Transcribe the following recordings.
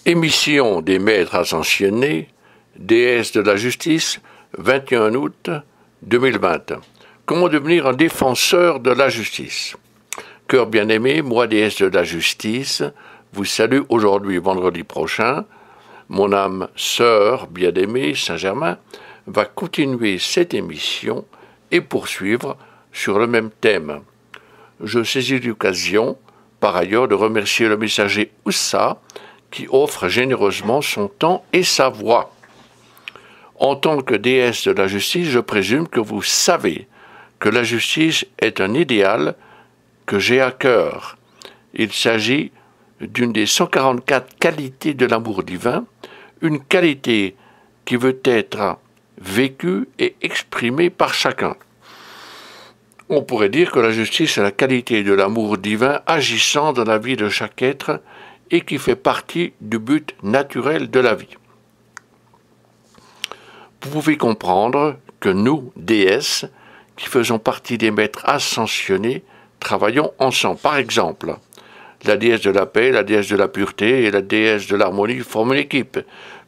Émission des maîtres ascensionnés, déesse de la justice, 21 août 2020. Comment devenir un défenseur de la justice? Cœur bien-aimé, moi, déesse de la justice, vous salue aujourd'hui, vendredi prochain. Mon âme sœur bien-aimée, Saint-Germain, va continuer cette émission et poursuivre sur le même thème. Je saisis l'occasion, par ailleurs, de remercier le messager Oussa, qui offre généreusement son temps et sa voix. En tant que déesse de la justice, je présume que vous savez que la justice est un idéal que j'ai à cœur. Il s'agit d'une des 144 qualités de l'amour divin, une qualité qui veut être vécue et exprimée par chacun. On pourrait dire que la justice est la qualité de l'amour divin agissant dans la vie de chaque être et qui fait partie du but naturel de la vie. Vous pouvez comprendre que nous, déesses, qui faisons partie des maîtres ascensionnés, travaillons ensemble. Par exemple, la déesse de la paix, la déesse de la pureté et la déesse de l'harmonie forment une équipe.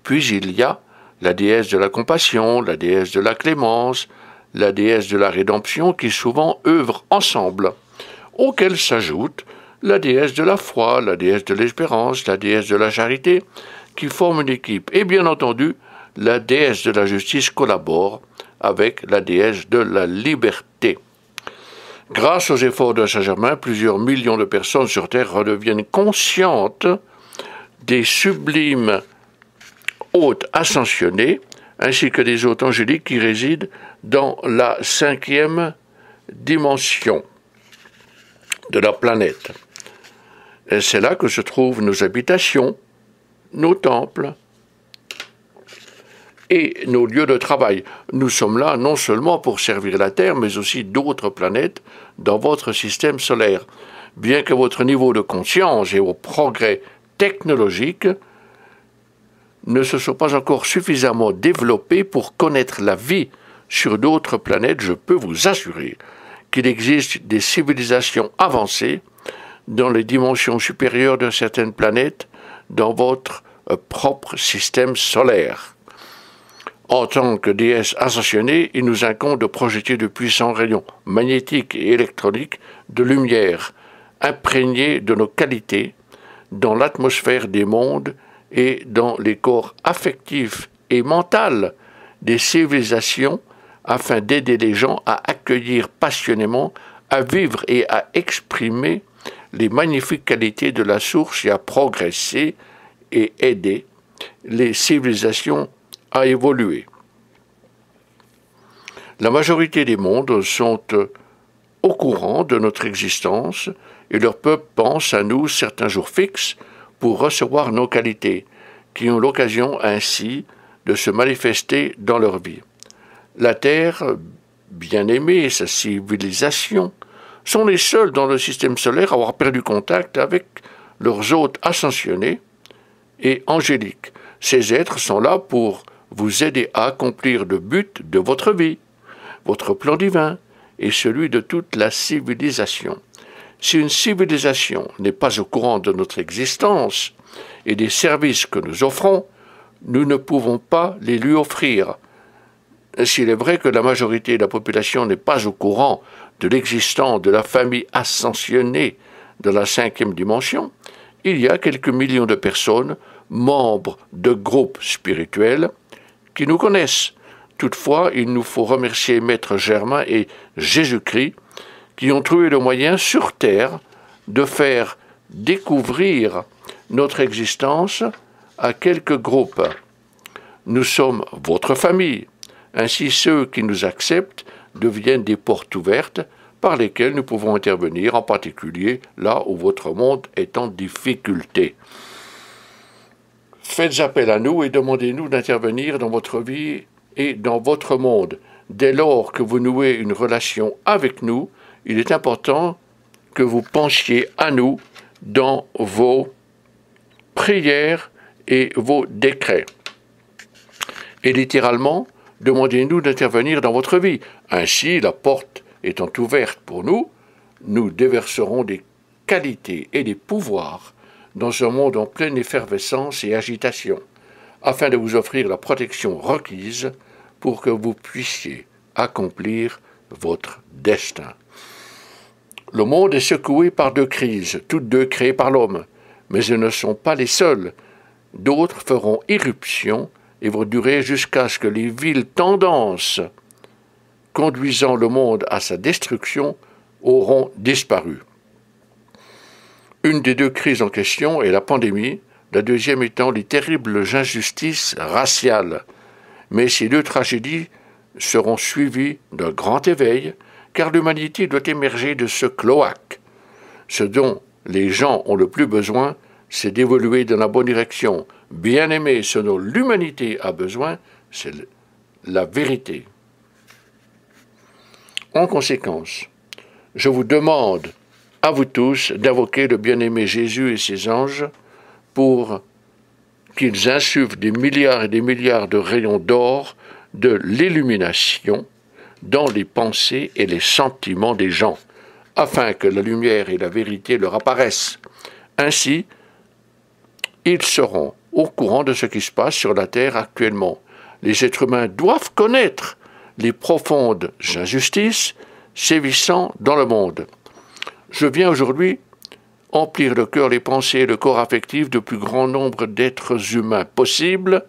Puis il y a la déesse de la compassion, la déesse de la clémence, la déesse de la rédemption qui souvent œuvrent ensemble, auxquelles s'ajoute la déesse de la foi, la déesse de l'espérance, la déesse de la charité, qui forment une équipe. Et bien entendu, la déesse de la justice collabore avec la déesse de la liberté. Grâce aux efforts de Saint-Germain, plusieurs millions de personnes sur Terre redeviennent conscientes des sublimes hôtes ascensionnés, ainsi que des hôtes angéliques qui résident dans la 5e dimension de la planète. Et c'est là que se trouvent nos habitations, nos temples et nos lieux de travail. Nous sommes là non seulement pour servir la Terre, mais aussi d'autres planètes dans votre système solaire. Bien que votre niveau de conscience et vos progrès technologiques ne se soient pas encore suffisamment développés pour connaître la vie sur d'autres planètes, je peux vous assurer qu'il existe des civilisations avancées dans les dimensions supérieures de certaines planètes dans votre propre système solaire. En tant que déesse ascensionnée, il nous incombe de projeter de puissants rayons magnétiques et électroniques de lumière, imprégnés de nos qualités, dans l'atmosphère des mondes et dans les corps affectifs et mentaux des civilisations, afin d'aider les gens à accueillir passionnément, à vivre et à exprimer les magnifiques qualités de la source et à progresser et aider les civilisations à évoluer. La majorité des mondes sont au courant de notre existence et leur peuple pense à nous certains jours fixes pour recevoir nos qualités, qui ont l'occasion ainsi de se manifester dans leur vie. La Terre, bien-aimée, et sa civilisation sont les seuls dans le système solaire à avoir perdu contact avec leurs hôtes ascensionnés et angéliques. Ces êtres sont là pour vous aider à accomplir le but de votre vie, votre plan divin et celui de toute la civilisation. Si une civilisation n'est pas au courant de notre existence et des services que nous offrons, nous ne pouvons pas les lui offrir. S'il est vrai que la majorité de la population n'est pas au courant de l'existence de la famille ascensionnée de la 5e dimension, il y a quelques millions de personnes, membres de groupes spirituels, qui nous connaissent. Toutefois, il nous faut remercier Maître Germain et Jésus-Christ qui ont trouvé le moyen sur Terre de faire découvrir notre existence à quelques groupes. Nous sommes votre famille. Ainsi, ceux qui nous acceptent deviennent des portes ouvertes par lesquelles nous pouvons intervenir, en particulier là où votre monde est en difficulté. Faites appel à nous et demandez-nous d'intervenir dans votre vie et dans votre monde. Dès lors que vous nouez une relation avec nous, il est important que vous pensiez à nous dans vos prières et vos décrets. Et littéralement, demandez-nous d'intervenir dans votre vie. Ainsi, la porte étant ouverte pour nous, nous déverserons des qualités et des pouvoirs dans un monde en pleine effervescence et agitation, afin de vous offrir la protection requise pour que vous puissiez accomplir votre destin. Le monde est secoué par deux crises, toutes deux créées par l'homme, mais elles ne sont pas les seules. D'autres feront irruption et vont durer jusqu'à ce que les viles tendances conduisant le monde à sa destruction auront disparu. Une des deux crises en question est la pandémie, la deuxième étant les terribles injustices raciales. Mais ces deux tragédies seront suivies d'un grand éveil, car l'humanité doit émerger de ce cloaque. Ce dont les gens ont le plus besoin, c'est d'évoluer dans la bonne direction. Bien aimé, ce dont l'humanité a besoin, c'est la vérité. En conséquence, je vous demande à vous tous d'invoquer le bien-aimé Jésus et ses anges pour qu'ils insufflent des milliards et des milliards de rayons d'or de l'illumination dans les pensées et les sentiments des gens, afin que la lumière et la vérité leur apparaissent. Ainsi, ils seront au courant de ce qui se passe sur la terre actuellement. Les êtres humains doivent connaître les profondes injustices sévissant dans le monde. Je viens aujourd'hui emplir le cœur, les pensées et le corps affectif du plus grand nombre d'êtres humains possible,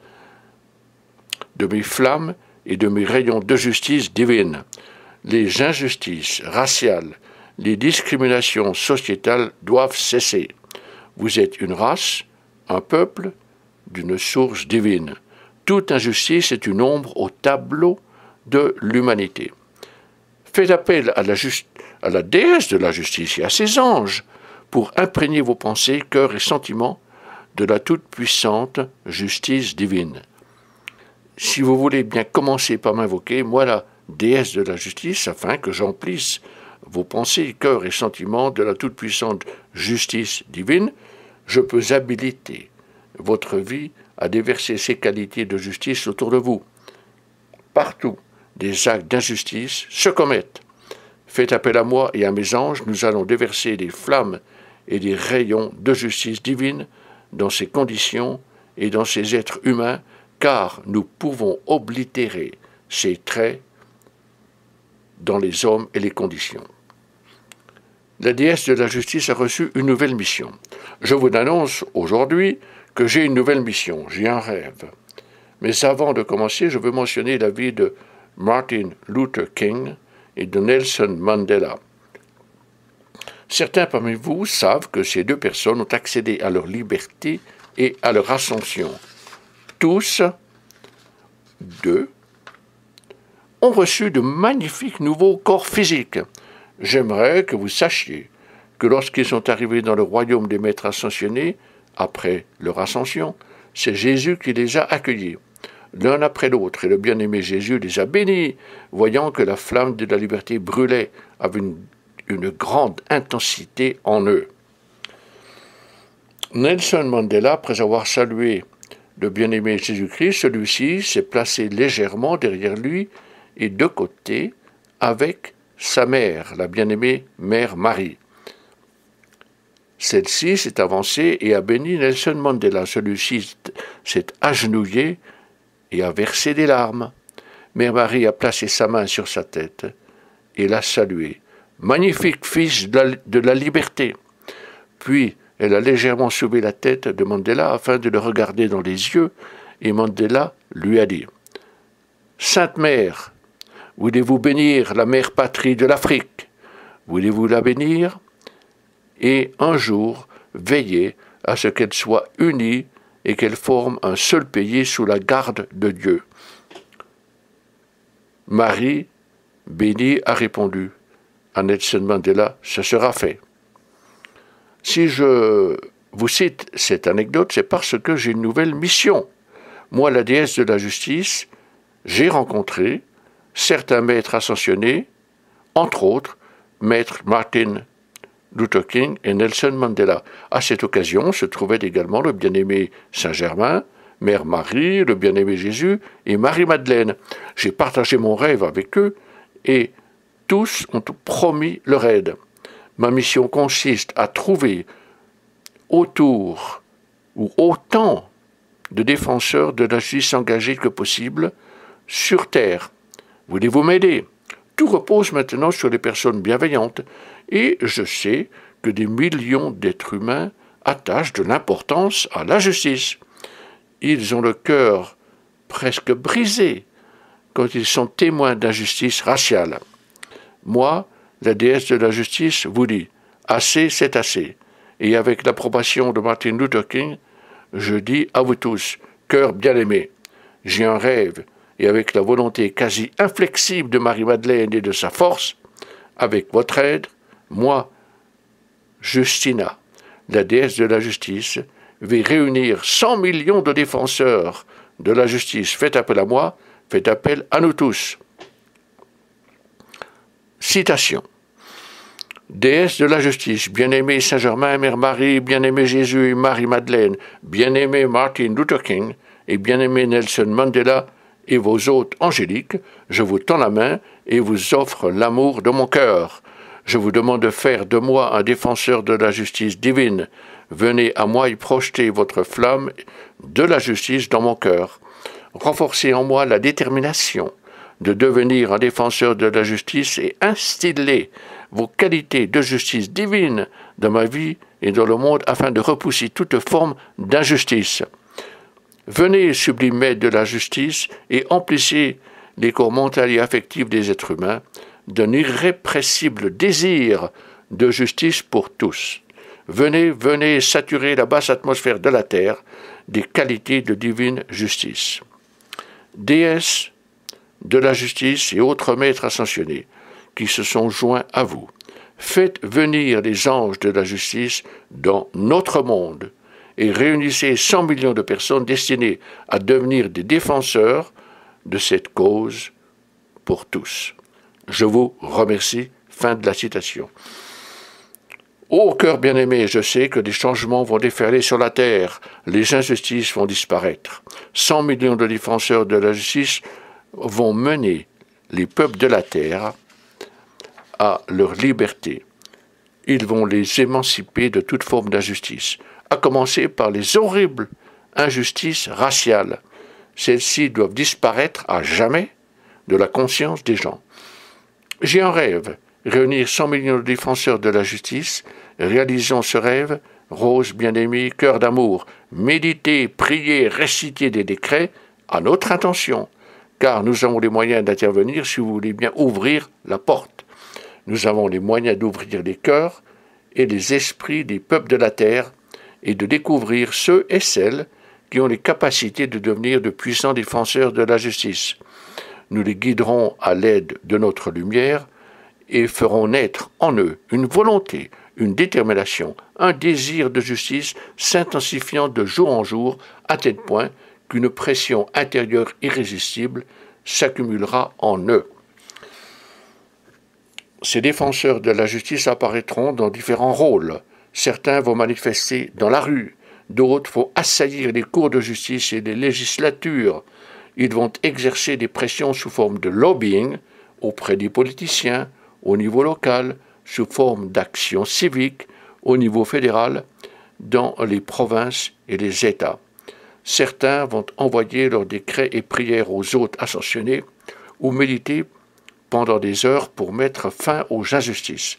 de mes flammes et de mes rayons de justice divine. Les injustices raciales, les discriminations sociétales doivent cesser. Vous êtes une race, un peuple, d'une source divine. Toute injustice est une ombre au tableau de l'humanité. Faites appel à la déesse de la justice et à ses anges pour imprégner vos pensées, cœurs et sentiments de la toute-puissante justice divine. Si vous voulez bien commencer par m'invoquer, moi la déesse de la justice, afin que j'emplisse vos pensées, cœurs et sentiments de la toute-puissante justice divine, je peux habiliter votre vie à déverser ces qualités de justice autour de vous. Partout, des actes d'injustice se commettent. Faites appel à moi et à mes anges, nous allons déverser des flammes et des rayons de justice divine dans ces conditions et dans ces êtres humains, car nous pouvons oblitérer ces traits dans les hommes et les conditions. La déesse de la justice a reçu une nouvelle mission. Je vous annonce aujourd'hui que j'ai une nouvelle mission, j'ai un rêve. Mais avant de commencer, je veux mentionner la vie de Martin Luther King et de Nelson Mandela. Certains parmi vous savent que ces deux personnes ont accédé à leur liberté et à leur ascension. Tous deux ont reçu de magnifiques nouveaux corps physiques. J'aimerais que vous sachiez que lorsqu'ils sont arrivés dans le royaume des maîtres ascensionnés, après leur ascension, c'est Jésus qui les a accueillis, l'un après l'autre, et le bien-aimé Jésus les a bénis, voyant que la flamme de la liberté brûlait avec une grande intensité en eux. Nelson Mandela, après avoir salué le bien-aimé Jésus-Christ, celui-ci s'est placé légèrement derrière lui et de côté avec sa mère, la bien-aimée Mère Marie. Celle-ci s'est avancée et a béni Nelson Mandela. Celui-ci s'est agenouillé et a versé des larmes. Mère Marie a placé sa main sur sa tête et l'a salué. « Magnifique fils de la liberté !» Puis elle a légèrement soulevé la tête de Mandela afin de le regarder dans les yeux, et Mandela lui a dit « Sainte Mère, voulez-vous bénir la mère patrie de l'Afrique? Voulez-vous la bénir? Et un jour, veillez à ce qu'elle soit unie et qu'elle forme un seul pays sous la garde de Dieu. » Marie, bénie, a répondu à Nelson Mandela, « Ce sera fait. » Si je vous cite cette anecdote, c'est parce que j'ai une nouvelle mission. Moi, la déesse de la justice, j'ai rencontré certains maîtres ascensionnés, entre autres, maître Martin Luther King et Nelson Mandela. À cette occasion se trouvaient également le bien-aimé Saint-Germain, Mère Marie, le bien-aimé Jésus et Marie-Madeleine. J'ai partagé mon rêve avec eux et tous ont promis leur aide. Ma mission consiste à trouver autour ou autant de défenseurs de la justice engagés que possible sur Terre. Voulez-vous m'aider? Tout repose maintenant sur les personnes bienveillantes, et je sais que des millions d'êtres humains attachent de l'importance à la justice. Ils ont le cœur presque brisé quand ils sont témoins d'injustice raciale. Moi, la déesse de la justice, vous dit « assez, c'est assez ». Et avec l'approbation de Martin Luther King, je dis à vous tous, cœur bien-aimé, j'ai un rêve, et avec la volonté quasi inflexible de Marie-Madeleine et de sa force, avec votre aide, moi, Justina, la déesse de la justice, vais réunir 100 millions de défenseurs de la justice. Faites appel à moi, faites appel à nous tous. Citation. Déesse de la justice, bien-aimé Saint-Germain, Mère Marie, bien-aimé Jésus et Marie-Madeleine, bien-aimé Martin Luther King et bien-aimé Nelson Mandela et vos hôtes angéliques, je vous tends la main et vous offre l'amour de mon cœur. Je vous demande de faire de moi un défenseur de la justice divine. Venez à moi y projeter votre flamme de la justice dans mon cœur. Renforcez en moi la détermination de devenir un défenseur de la justice et instiller vos qualités de justice divine dans ma vie et dans le monde afin de repousser toute forme d'injustice. Venez, sublime maître de la justice, et emplissez les corps mental et affectifs des êtres humains d'un irrépressible désir de justice pour tous. Venez, venez saturer la basse atmosphère de la terre des qualités de divine justice. Déesse de la justice et autres maîtres ascensionnés qui se sont joints à vous, faites venir les anges de la justice dans notre monde et réunissez 100 millions de personnes destinées à devenir des défenseurs de cette cause pour tous. Je vous remercie. Fin de la citation. Ô cœur bien-aimé, je sais que des changements vont déferler sur la terre, les injustices vont disparaître. 100 millions de défenseurs de la justice vont mener les peuples de la terre à leur liberté. Ils vont les émanciper de toute forme d'injustice, à commencer par les horribles injustices raciales. Celles-ci doivent disparaître à jamais de la conscience des gens. J'ai un rêve, réunir 100 millions de défenseurs de la justice. Réalisons ce rêve, rose bien-aimée, cœur d'amour, méditez, priez, récitez des décrets à notre intention, car nous avons les moyens d'intervenir si vous voulez bien ouvrir la porte. Nous avons les moyens d'ouvrir les cœurs et les esprits des peuples de la terre et de découvrir ceux et celles qui ont les capacités de devenir de puissants défenseurs de la justice. Nous les guiderons à l'aide de notre lumière et ferons naître en eux une volonté, une détermination, un désir de justice s'intensifiant de jour en jour à tel point qu'une pression intérieure irrésistible s'accumulera en eux. Ces défenseurs de la justice apparaîtront dans différents rôles. Certains vont manifester dans la rue, d'autres vont assaillir les cours de justice et les législatures. Ils vont exercer des pressions sous forme de lobbying auprès des politiciens, au niveau local, sous forme d'actions civiques, au niveau fédéral, dans les provinces et les États. Certains vont envoyer leurs décrets et prières aux hôtes ascensionnés ou méditer pendant des heures pour mettre fin aux injustices.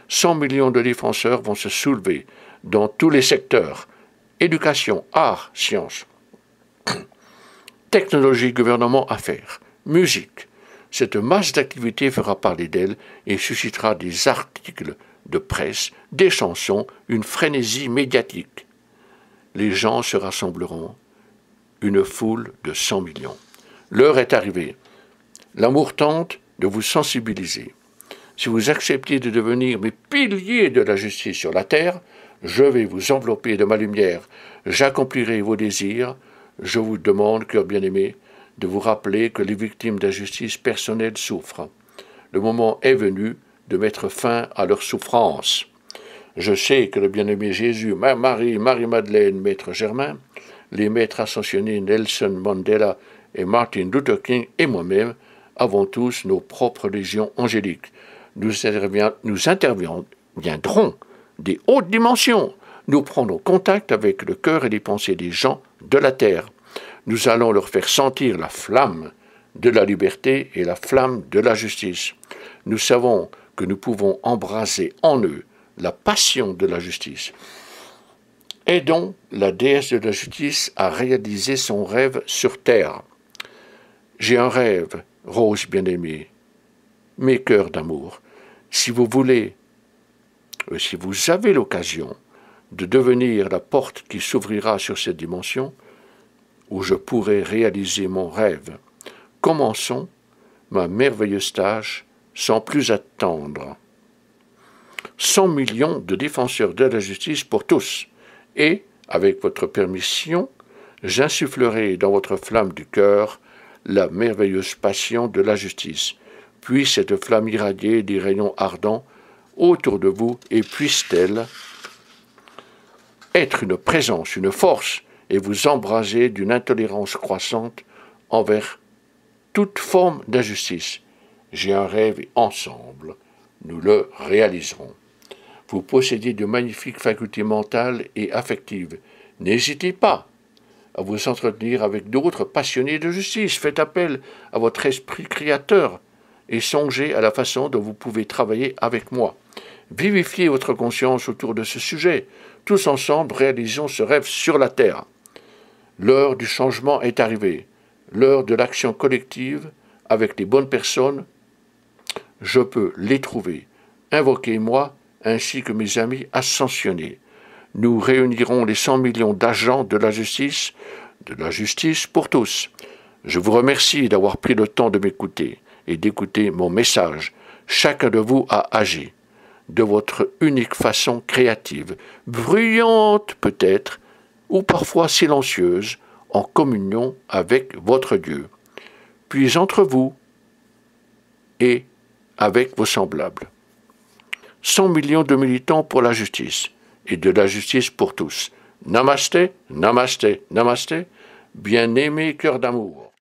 100 millions de défenseurs vont se soulever dans tous les secteurs, éducation, art, sciences, technologie, gouvernement, affaires, musique. Cette masse d'activités fera parler d'elle et suscitera des articles de presse, des chansons, une frénésie médiatique. Les gens se rassembleront, une foule de 100 millions. L'heure est arrivée. L'amour tente de vous sensibiliser. Si vous acceptez de devenir mes piliers de la justice sur la terre, je vais vous envelopper de ma lumière. J'accomplirai vos désirs. Je vous demande, cœur bien-aimé, de vous rappeler que les victimes d'injustice personnelle souffrent. Le moment est venu de mettre fin à leur souffrance. Je sais que le bien-aimé Jésus, Mère Marie, Marie-Madeleine, Maître Germain, les maîtres ascensionnés Nelson Mandela et Martin Luther King et moi-même avons tous nos propres légions angéliques. Nous interviendrons des hautes dimensions nous prendrons contact avec le cœur et les pensées des gens de la terre. Nous allons leur faire sentir la flamme de la liberté et la flamme de la justice. Nous savons que nous pouvons embraser en eux la passion de la justice. Aidons la déesse de la justice à réaliser son rêve sur terre. J'ai un rêve, Rose bien-aimée, mes cœurs d'amour. Si vous voulez, si vous avez l'occasion de devenir la porte qui s'ouvrira sur cette dimension, où je pourrai réaliser mon rêve, commençons ma merveilleuse tâche sans plus attendre. 100 millions de défenseurs de la justice pour tous, et, avec votre permission, j'insufflerai dans votre flamme du cœur la merveilleuse passion de la justice. Puis cette flamme irradier des rayons ardents autour de vous, et puisse-t-elle être une présence, une force, et vous embraser d'une intolérance croissante envers toute forme d'injustice. J'ai un rêve et ensemble, nous le réaliserons. Vous possédez de magnifiques facultés mentales et affectives. N'hésitez pas à vous entretenir avec d'autres passionnés de justice. Faites appel à votre esprit créateur et songez à la façon dont vous pouvez travailler avec moi. Vivifiez votre conscience autour de ce sujet. Tous ensemble, réalisons ce rêve sur la terre. L'heure du changement est arrivée. L'heure de l'action collective avec les bonnes personnes. Je peux les trouver. Invoquez-moi ainsi que mes amis ascensionnés. Nous réunirons les 100 millions d'agents de la justice pour tous. Je vous remercie d'avoir pris le temps de m'écouter et d'écouter mon message. Chacun de vous a agi de votre unique façon créative, bruyante peut-être, ou parfois silencieuse, en communion avec votre Dieu. Puis entre vous et avec vos semblables. 100 millions de militants pour la justice, et de la justice pour tous. Namasté, namasté, namasté, bien-aimé cœur d'amour.